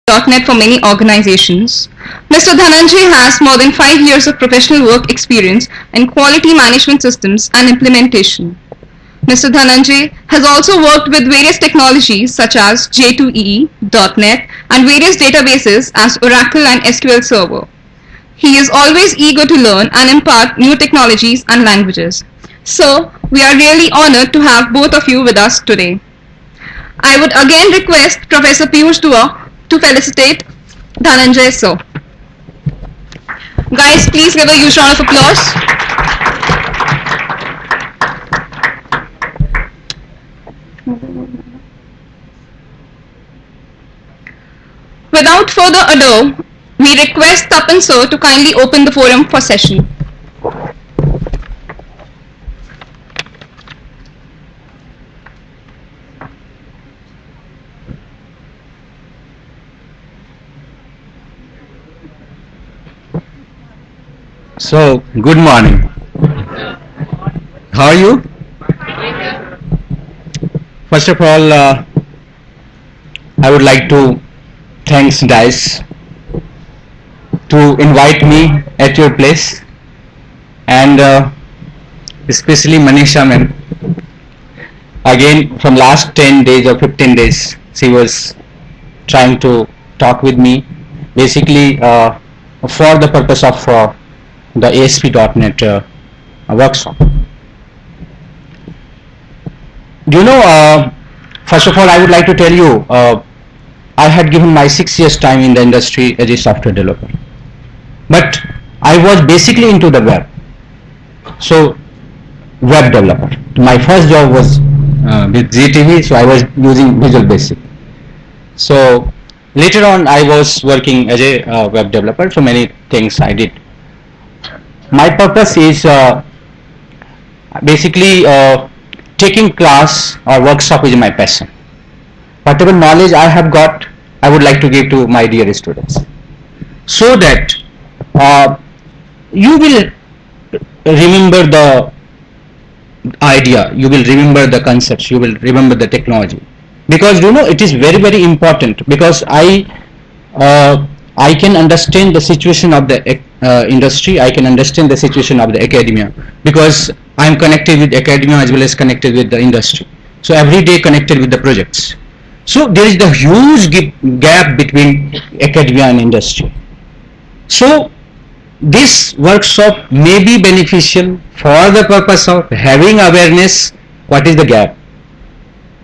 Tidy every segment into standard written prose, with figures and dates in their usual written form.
.NET for many organizations. Mr. Dhananjay has more than 5 years of professional work experience in quality management systems and implementation. Mr. Dhananjay has also worked with various technologies such as J2EE, .NET, and various databases as Oracle and SQL Server. He is always eager to learn and impart new technologies and languages. So, we are really honored to have both of you with us today. I would again request Professor Piyush Dua to felicitate Dhananjay sir. Guys, please give a huge round of applause. Without further ado, we request Tapan sir to kindly open the forum for session. So, good morning. How are you? First of all, I would like to thank DICE to invite me at your place, and especially Manisha ma'am. Again, from last 10 days or 15 days, she was trying to talk with me, basically for the purpose of the ASP.NET workshop. Do you know, first of all, I would like to tell you, I had given my 6 years time in the industry as a software developer. But I was basically into the web. So, web developer. My first job was with ZTV, so I was using Visual Basic. So, later on I was working as a web developer, so many things I did. My purpose is basically taking class or workshop is my passion. Whatever knowledge I have got, I would like to give to my dear students, so that you will remember the idea, you will remember the concepts, you will remember the technology. Because you know it is very, very important, because I can understand the situation of the industry, I can understand the situation of the academia, because I am connected with academia as well as connected with the industry. So every day connected with the projects. So there is the huge gap between academia and industry. So this workshop may be beneficial for the purpose of having awareness what is the gap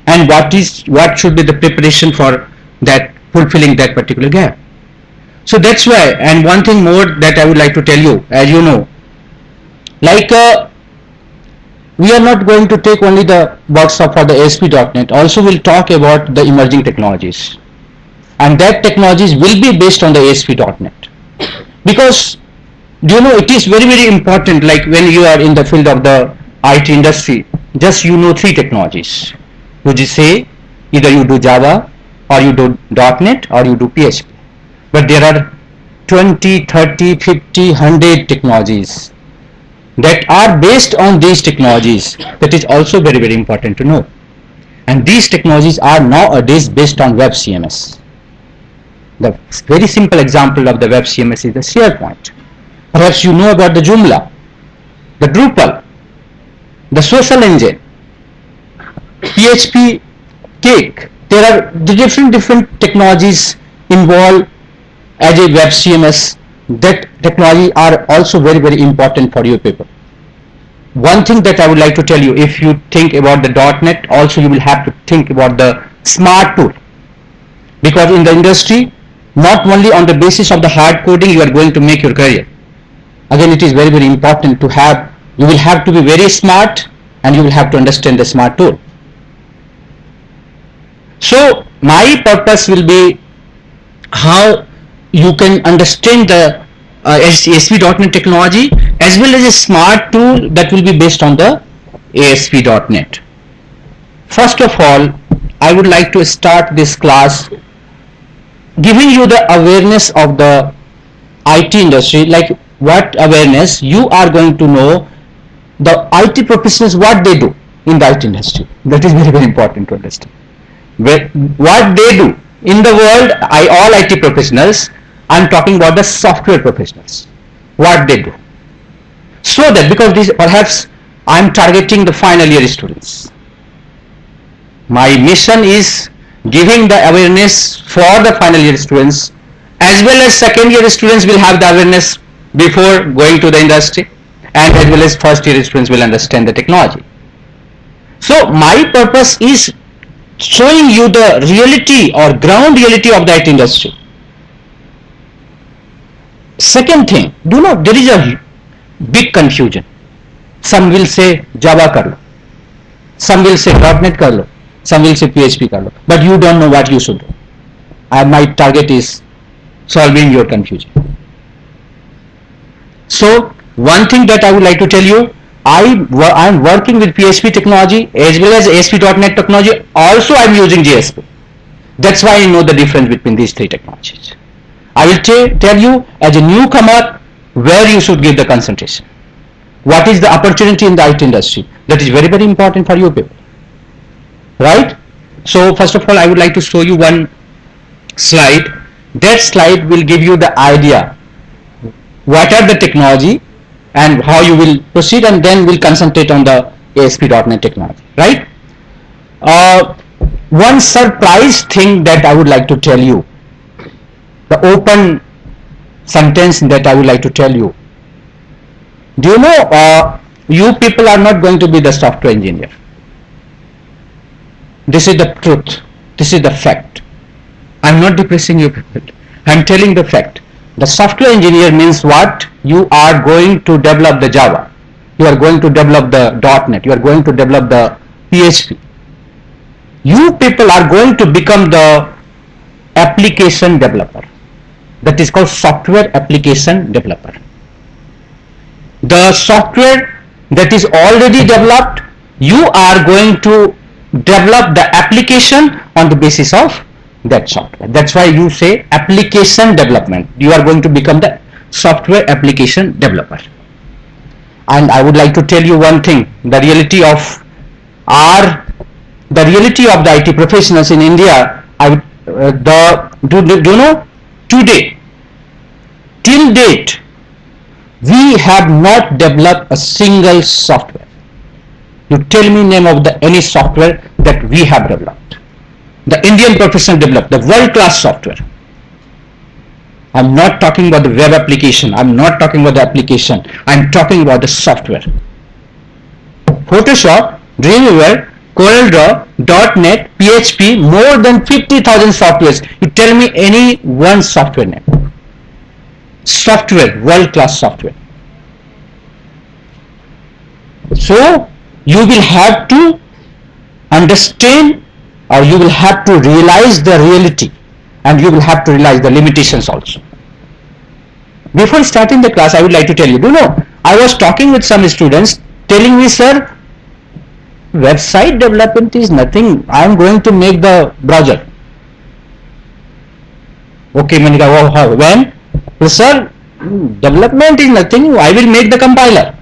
and what should be the preparation for that, fulfilling that particular gap. So that's why, and one thing more that I would like to tell you, as you know, like we are not going to take only the workshop for the ASP.NET, also we'll talk about the emerging technologies, and that technologies will be based on the ASP.NET. Because do you know it is very, very important, like when you are in the field of the IT industry, just you know 3 technologies. You just say either you do Java or you do .NET or you do PHP. But there are 20, 30, 50, 100 technologies that are based on these technologies. That is also very, very important to know. And these technologies are nowadays based on web CMS. The very simple example of the web CMS is the SharePoint. Perhaps you know about the Joomla, the Drupal, the Social Engine, PHP, Cake. There are the different technologies involved as a web CMS. That technology are also very, very important for your people. One thing that I would like to tell you, if you think about the .NET, also you will have to think about the smart tool, because in the industry, not only on the basis of the hard coding you are going to make your career. Again, it is very, very important to have, you will have to be very smart and you will have to understand the smart tool. So my purpose will be how you can understand the ASP.NET technology as well as a smart tool that will be based on the ASP.NET. First of all, I would like to start this class giving you the awareness of the IT industry, like what awareness you are going to know the IT professionals what they do in the IT industry. That is very, very important to understand. What they do, in the world, all IT professionals, I'm talking about the software professionals, what they do. So that, because this perhaps I'm targeting the final year students. My mission is giving the awareness for the final year students, as well as second year students will have the awareness before going to the industry, and as well as first year students will understand the technology. So my purpose is showing you the reality or ground reality of the IT industry. Second thing, do not, there is a big confusion. Some will say Java kar lo, some will say .NET kar lo, some will say PHP kar lo, but you don't know what you should do. My target is solving your confusion. So one thing that I would like to tell you, I'm working with PHP technology as well as ASP.NET technology. Also I'm using JSP. That's why I know the difference between these three technologies. I will tell you as a newcomer where you should give the concentration. What is the opportunity in the IT industry? That is very, very important for you people. Right? So first of all, I would like to show you one slide. That slide will give you the idea what are the technology and how you will proceed, and then we'll concentrate on the ASP.NET technology, right? One surprise thing that I would like to tell you, the open sentence that I would like to tell you. Do you know, you people are not going to be the software engineer. This is the truth. This is the fact. I'm not depressing you people. I'm telling the fact. The software engineer means what? You are going to develop the Java. You are going to develop the .NET. You are going to develop the PHP. You people are going to become the application developer. That is called software application developer. The software that is already developed, you are going to develop the application on the basis of that software. That's why you say application development. You are going to become the software application developer. And I would like to tell you one thing, the reality of the IT professionals in India. Do you know, today, till date, we have not developed a single software. You tell me name of any software that we have developed. The Indian professional developed the world-class software. I'm not talking about the web application. I'm not talking about the application. I'm talking about the software. Photoshop, Dreamweaver, CorelDRAW, .NET, PHP, more than 50,000 softwares. You tell me any one software name. Software, world-class software. So you will have to understand, or you will have to realize the reality, and you will have to realize the limitations also. Before starting the class, I would like to tell you, I was talking with some students telling me, sir, website development is nothing. I am going to make the browser. Okay, Manika, when? Well, sir, development is nothing. I will make the compiler.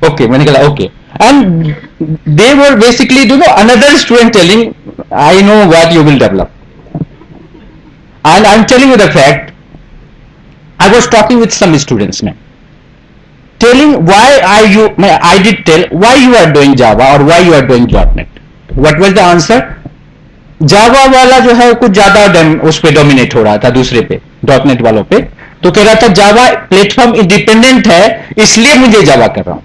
Okay, Manika, okay. And they were basically, another student telling, I know what you will develop. And I'm telling you the fact, I was talking with some students now, telling I did tell why you are doing Java or why you are doing .NET. What was the answer? Java वाला जो है कुछ ज़्यादा उस पे dominate हो रहा था दूसरे पे, .NET वालों पे, तो कह रहा था जावा प्लेटफॉर्म इंडिपेंडेंट है इसलिए मुझे जावा कर रहा हूं,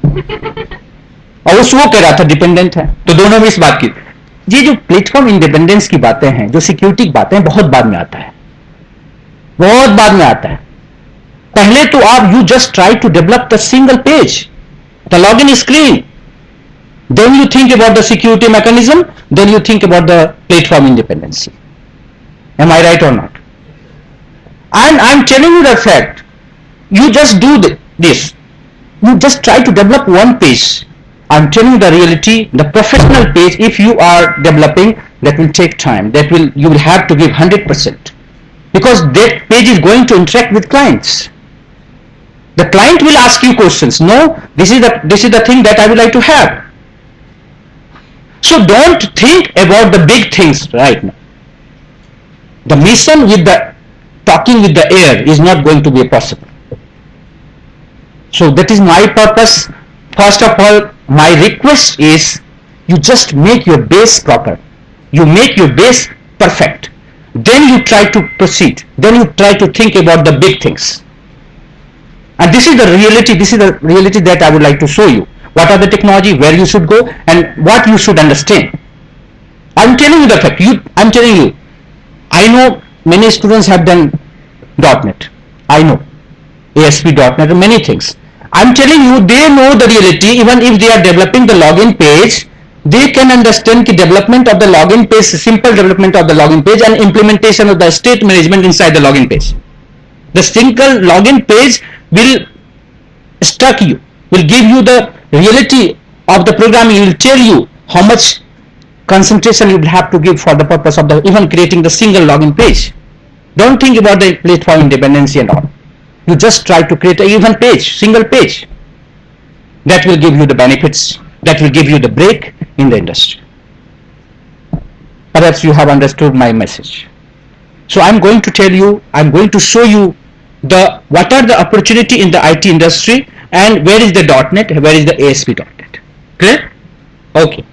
और वो कह रहा था डिपेंडेंट है. तो दोनों में इस बात की, ये जो प्लेटफॉर्म इंडिपेंडेंस की बातें हैं, जो सिक्योरिटी की बातें हैं, बहुत बाद में आता है, बहुत बाद में आता है. पहले तो आप you just try to develop the single page, the login screen, then you think about the security mechanism, then you think about the platform independency. Am I right or not? And I'm telling you the fact, you just do this, you just try to develop one page. I'm telling you the reality, the professional page, if you are developing, that will take time, you will have to give 100%, because that page is going to interact with clients. The client will ask you questions. No, this is the thing that I would like to have. So don't think about the big things right now. The mission with the talking with the air is not going to be possible. So that is my purpose. First of all, my request is you just make your base proper. You make your base perfect. Then you try to proceed. Then you try to think about the big things. And this is the reality. This is the reality that I would like to show you. What are the technology, where you should go, and what you should understand. I'm telling you the fact. I'm telling you. I know many students have done .NET. I know ASP.NET and many things. I'm telling you, they know the reality. Even if they are developing the login page, they can understand the development of the login page, simple development of the login page, and implementation of the state management inside the login page. The single login page will stuck you, will give you the reality of the programming. It will tell you how much concentration you will have to give for the purpose of the even creating the single login page. Don't think about the platform independency and all. You just try to create a even page, single page. That will give you the benefits. That will give you the break in the industry. Perhaps you have understood my message. So I'm going to tell you, I'm going to show you what are the opportunity in the IT industry and where is the .NET, where is the ASP.NET. Clear? Okay.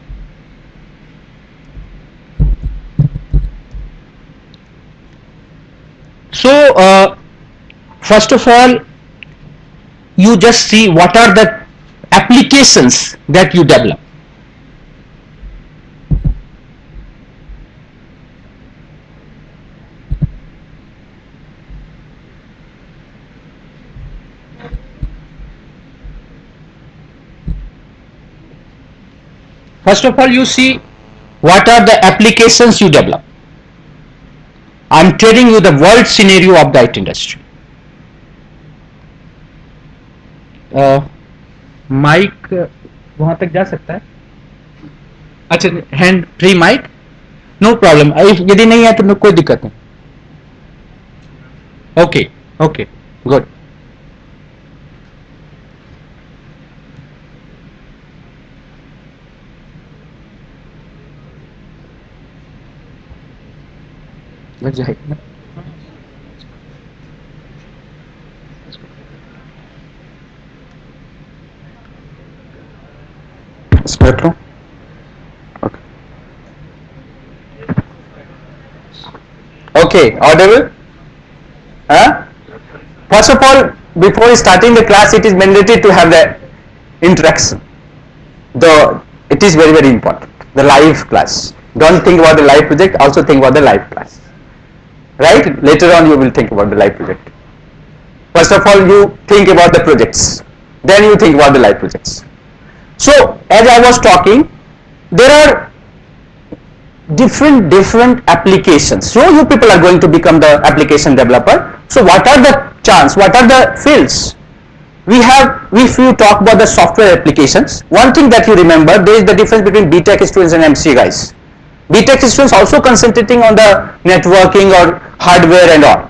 So first of all, you just see what are the applications that you develop. First of all, you see what are the applications you develop. I'm telling you the world scenario of the IT industry. Mic वहां तक जा सकता है? अच्छा, hand free mic, no problem. यदि नहीं है तो कोई दिक्कत नहीं. Okay okay good. लग जाएगा. Spectrum. Okay. Okay, audible? First of all, before starting the class, it is mandatory to have the introduction. It is very, very important. The live class. Don't think about the live project, also think about the live class. Right? Later on you will think about the live project. First of all, you think about the projects. Then you think about the live projects. So as I was talking, there are different applications. So you people are going to become the application developer. So what are the chance? What are the fields? We have, if you talk about the software applications, one thing that you remember, there is the difference between BTech students and MCA guys. BTech students also concentrating on the networking or hardware and all.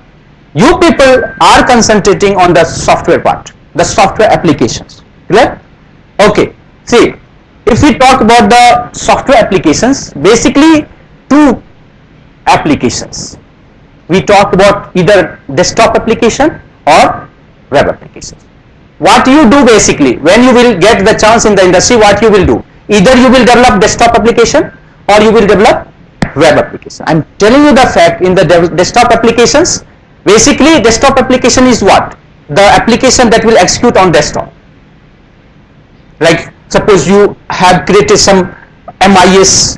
You people are concentrating on the software part, the software applications. Clear? Okay. See, if we talk about the software applications, basically two applications. We talk about either desktop application or web applications. What you do basically, when you will get the chance in the industry, what you will do? Either you will develop desktop application or you will develop web application. I'm telling you the fact, in the desktop applications, basically desktop application is what? The application that will execute on desktop. Like suppose you have created some MIS,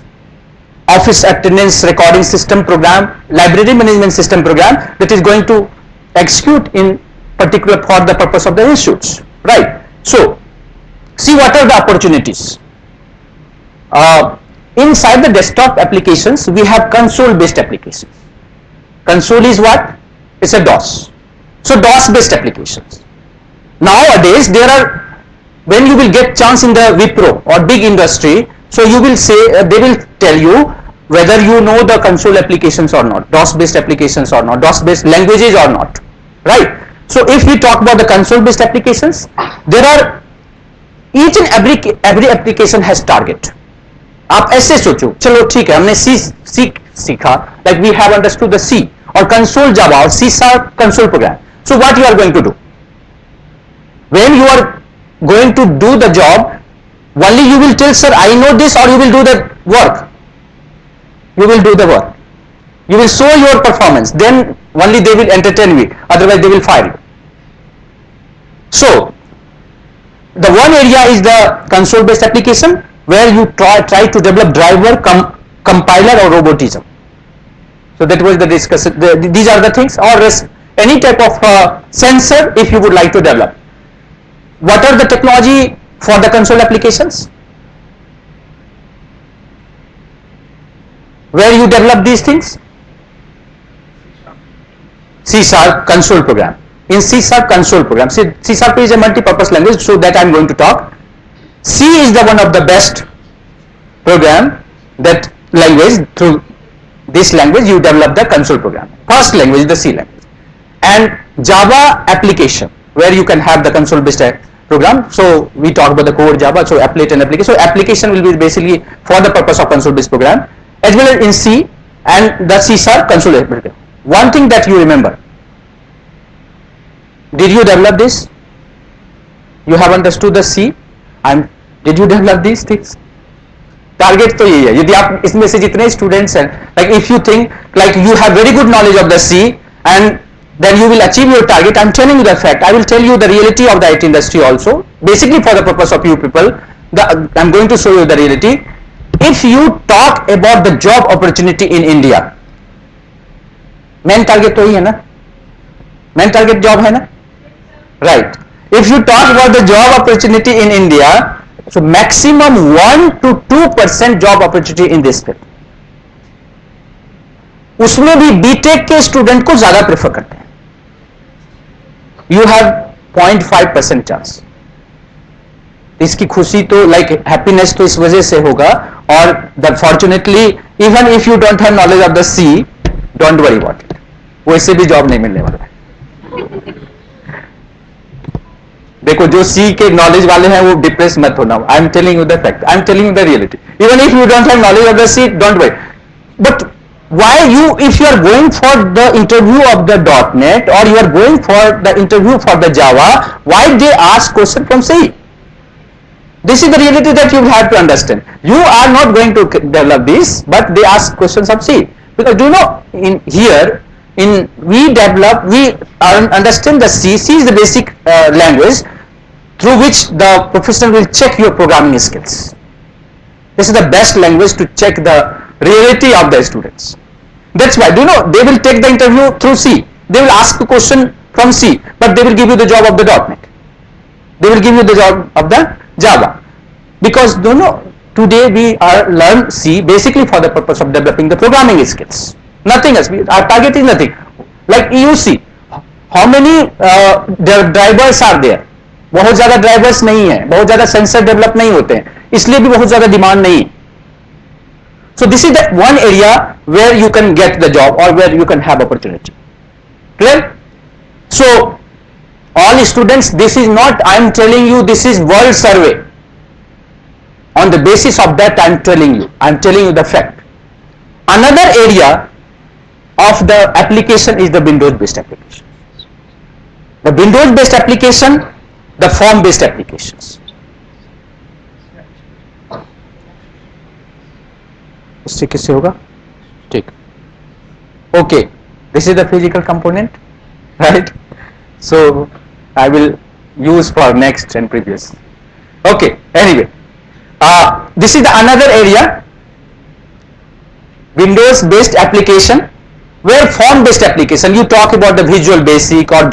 office attendance recording system program, library management system program that is going to execute in particular for the purpose of the institutes, right? So see what are the opportunities. Inside the desktop applications, we have console based applications. Console is what? It's a DOS. So DOS based applications. Nowadays there are, when you will get chance in the Wipro or big industry, so you will say, they will tell you whether you know the console applications or not, DOS based applications or not, DOS based languages or not, right? So if we talk about the console based applications, there are, each and every application has target. आप ऐसे सोचो, चलो ठीक है, हमने C सीखा, like we have understood the C और console Java और C sharp console program. So what you are going to do when you are going to do the job? Only you will tell, sir, I know this, or you will do the work. You will do the work. You will show your performance. Then only they will entertain you. Otherwise, they will fire you. So, the one area is the console-based application where you try to develop driver, compiler, or robotism. So that was the discussion. These are the things, or any type of sensor if you would like to develop. What are the technology for the console applications? Where you develop these things? C# console program. In C# console program, C# is a multi-purpose language, so that I am going to talk. C is the one of the best program, that language. Through this language you develop the console program. First language is the C language. And Java application, where you can have the console based program. So we talk about the core Java, so applet and application. So application will be basically for the purpose of console based program, as well as in C and the C# console application. One thing that you remember, did you develop this? You have understood the C and did you develop these things? Target तो यही है. यदि आप इसमें से जितने students हैं, like if you think like you have very good knowledge of the C and then you will achieve your target. I am telling you the fact. I will tell you the reality of the IT industry also. Basically for the purpose of you people, I am going to show you the reality. If you talk about the job opportunity in India, main target तो ही है ना, main target job है ना, right? If you talk about the job opportunity in India, so maximum 1 to 2% job opportunity in this field. उसमें भी BTech के student को ज्यादा प्रेफर करते हैं. You have 0.5% chance. इसकी खुशी तो लाइक हैप्पीनेस तो इस वजह से होगा. और that fortunately even if you don't have knowledge of the C, don't worry about it, वैसे भी जॉब नहीं मिलने वाला है. देखो जो सी के नॉलेज वाले हैं वो डिप्रेस मत होना. I am telling you the fact, I am telling you the reality. Even if you don't have knowledge of the C, don't worry. But why you, if you are going for the interview of the .NET or you are going for the interview for the Java, why they ask question from C? This is the reality that you have to understand. You are not going to develop this, but they ask questions of C. Because do you know, in here we understand the C. C is the basic language through which the professional will check your programming skills. This is the best language to check the reality of the students. That's why, do you know, they will take the interview through C. They will ask a question from C, but they will give you the job of the .NET. They will give you the job of the Java. Because, do you know, today we are learn C basically for the purpose of developing the programming skills. Nothing else. Our target is nothing. Like EUC, how many drivers are there? बहुत ज़्यादा drivers नहीं है, बहुत ज़्यादा sensor develop नहीं होते हैं, इसलिए भी बहुत ज़्यादा डिमांड नहीं. So this is the one area where you can get the job or where you can have opportunity. Clear? So all students, this is not, I am telling you, this is world survey. On the basis of that I am telling you the fact. Another area of the application is the Windows based application. The Windows based application, the form based applications. इससे किससे होगा? ठीक. Okay, this is the physical component, right? So I will use for next and previous. Okay, anyway, this is the another area, Windows based application, where form based application you talk about the Visual Basic or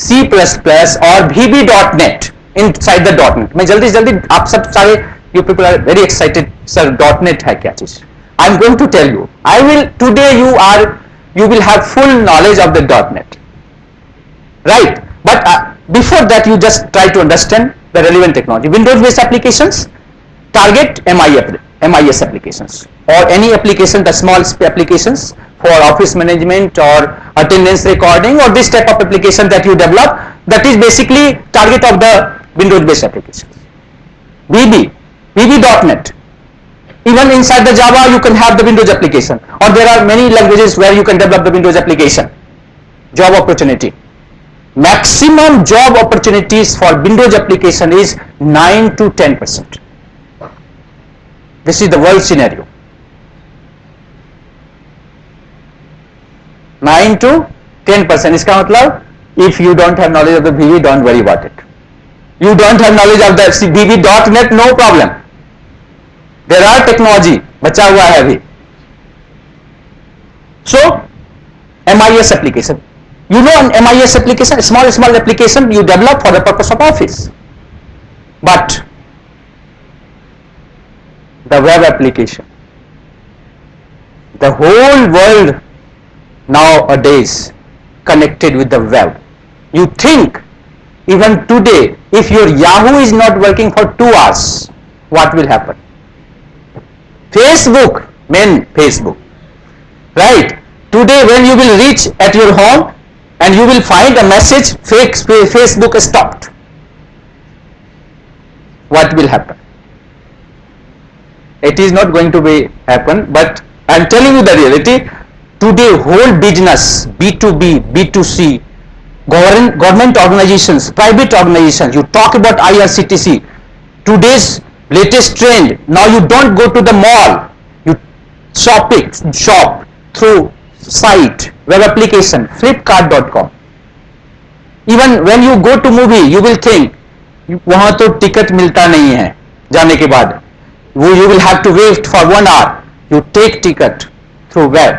C++ or VB.NET inside the .NET. मैं जल्दी जल्दी आप सब सारे you people are very excited, sir, .NET है क्या चीज? I am going to tell you. I will today you will have full knowledge of the .NET, right? But before that you just try to understand the relevant technology. Windows based applications target MIS applications or any application, the small applications for office management or attendance recording or this type of application that you develop, that is basically target of the Windows based applications. VB.NET, Even inside the Java, you can have the Windows application, or there are many languages where you can develop the Windows application. Job opportunity. Maximum job opportunities for Windows application is 9 to 10%. This is the world scenario. 9 to 10%. इसका मतलब if you don't have knowledge of the VB, don't worry about it. You don't have knowledge of the VB.NET, no problem. There are technology बचा हुआ है अभी. So MIS application. You know an MIS application, small application you develop for the purpose of office. But the web application, the whole world nowadays connected with the web. You think even today, if your Yahoo is not working for 2 hours, what will happen? Facebook, Facebook, right? Today when you will reach at your home and you will find a message, Facebook stopped. What will happen? It is not going to be happen, but I am telling you the reality. Today whole business, B2B, B2C, government organizations, private organizations, you talk about IRCTC, today's latest trend, now you don't go to the mall, you shop through site, web application, flipkart.com. Even when you go to movie, you will think, वहाँ तो ticket मिलता नहीं है जाने के बाद, you will have to wait for 1 hour, you take ticket through web.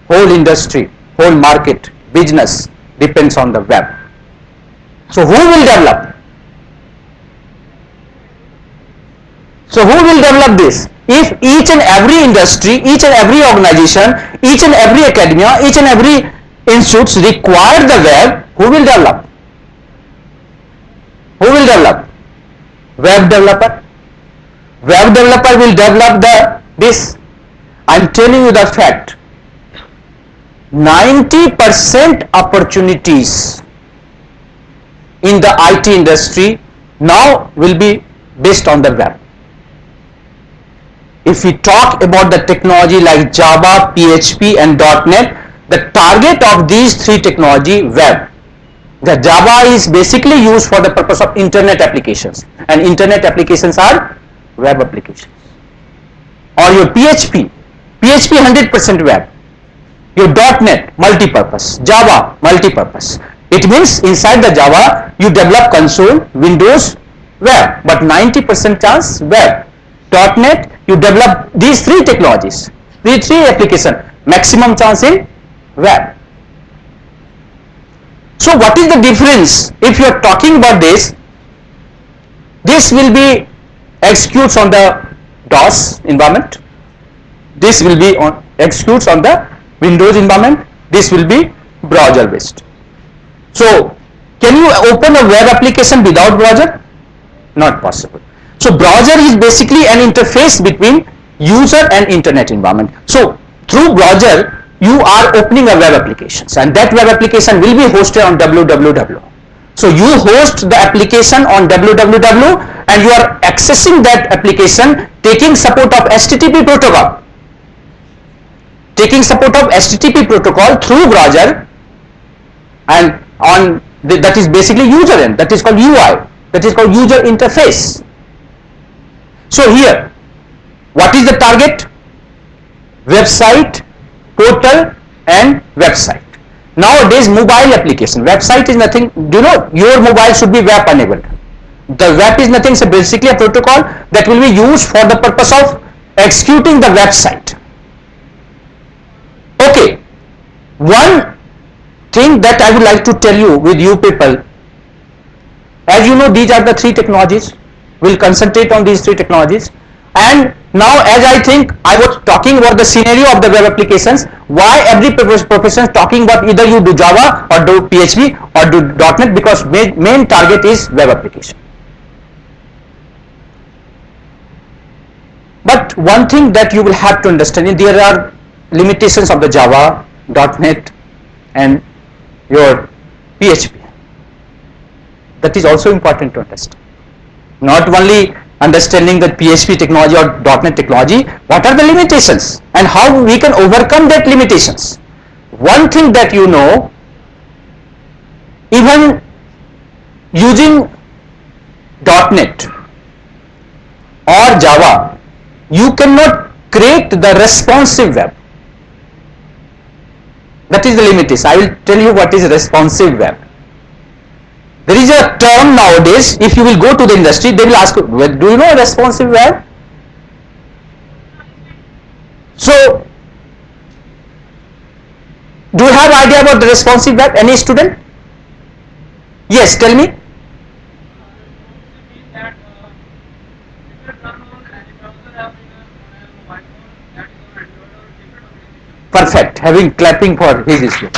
Whole industry, whole market, business depends on the web. So who will develop? So who will develop this? If each and every industry, each and every organization, each and every academia, each and every institutes require the web, who will develop? Who will develop? Web developer. Web developer will develop this. I am telling you the fact. 90% opportunities in the IT industry now will be based on the web. If we talk about the technology like Java, PHP and .NET, the target of these 3 technology, web. The Java is basically used for the purpose of internet applications, and internet applications are web applications. Or your PHP 100% web. Your .NET multi-purpose, Java multi-purpose. It means inside the Java you develop console, Windows, web, but 90% chance web. .NET you develop these 3 technologies, these 3 application, maximum chance in web. So what is the difference? If you are talking about this will be executes on the DOS environment, this will be on executes on the Windows environment, this will be browser based. So can you open a web application without browser? Not possible. So browser is basically an interface between user and internet environment. So through browser you are opening a web applications, and that web application will be hosted on www. So you host the application on www and you are accessing that application taking support of HTTP protocol. Taking support of HTTP protocol through browser, and on that is basically user end, that is called UI, that is called user interface. So here, what is the target? Website, portal and website. Nowadays mobile application, website is nothing, do you know, your mobile should be web enabled. The web is nothing, so basically a protocol that will be used for the purpose of executing the website. Okay, one thing that I would like to tell you with you people, as you know, these are the 3 technologies. We'll concentrate on these 3 technologies. And now, as I think I was talking about the scenario of the web applications, why every profession is talking about either you do Java or do PHP or do .NET, because main target is web application. But one thing that you will have to understand, there are limitations of the Java, .NET and your PHP. That is also important to understand. Not only understanding the PHP technology or .NET technology, what are the limitations and how we can overcome that limitations. One thing that you know, even using .NET or Java, you cannot create the responsive web. That is the limitation. I will tell you what is responsive web. There is a term nowadays, if you will go to the industry, they will ask you, well, do you know responsive web? So, do you have idea about the responsive web? Any student? Yes, tell me. Perfect. Having clapping for his issue.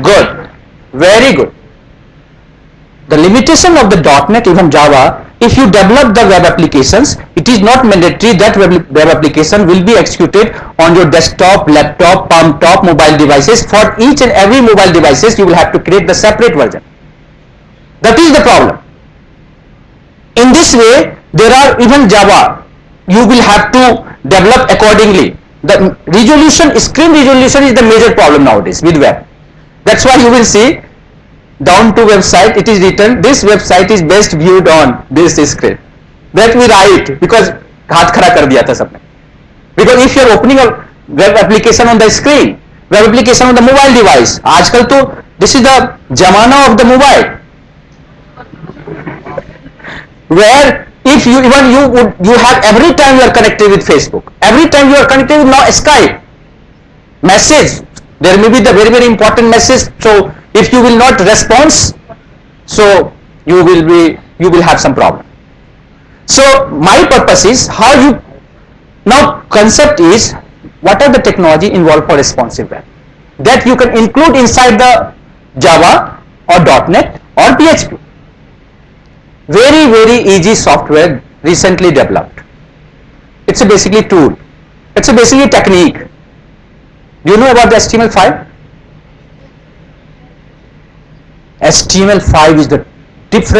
Good. Very good. The limitation of the .NET, even Java, if you develop the web applications, it is not mandatory that web application will be executed on your desktop, laptop, palm top, mobile devices. For each and every mobile devices, you will have to create the separate version. That is the problem. In this way, there are even Java, you will have to develop accordingly. The resolution, screen resolution is the major problem nowadays with web. That's why you will see down to website, it is written, this website is best viewed on this screen. That we write because हाथ खड़ा कर दिया था सबने. Because if you are opening a web application on the screen, web application on the mobile device, आजकल तो this is the जमाना of the mobile, where if you even you have every time you are connected with Facebook, every time you are connected with now Skype, message, there may be the very very important message. So if you will not respond, so you will have some problem. So my purpose is how you, now concept is what are the technology involved for responsive web that you can include inside the Java or .NET or PHP. Very very easy software recently developed. It's a basically tool. It's a basically technique. Do you know about the HTML5? HTML5 is the different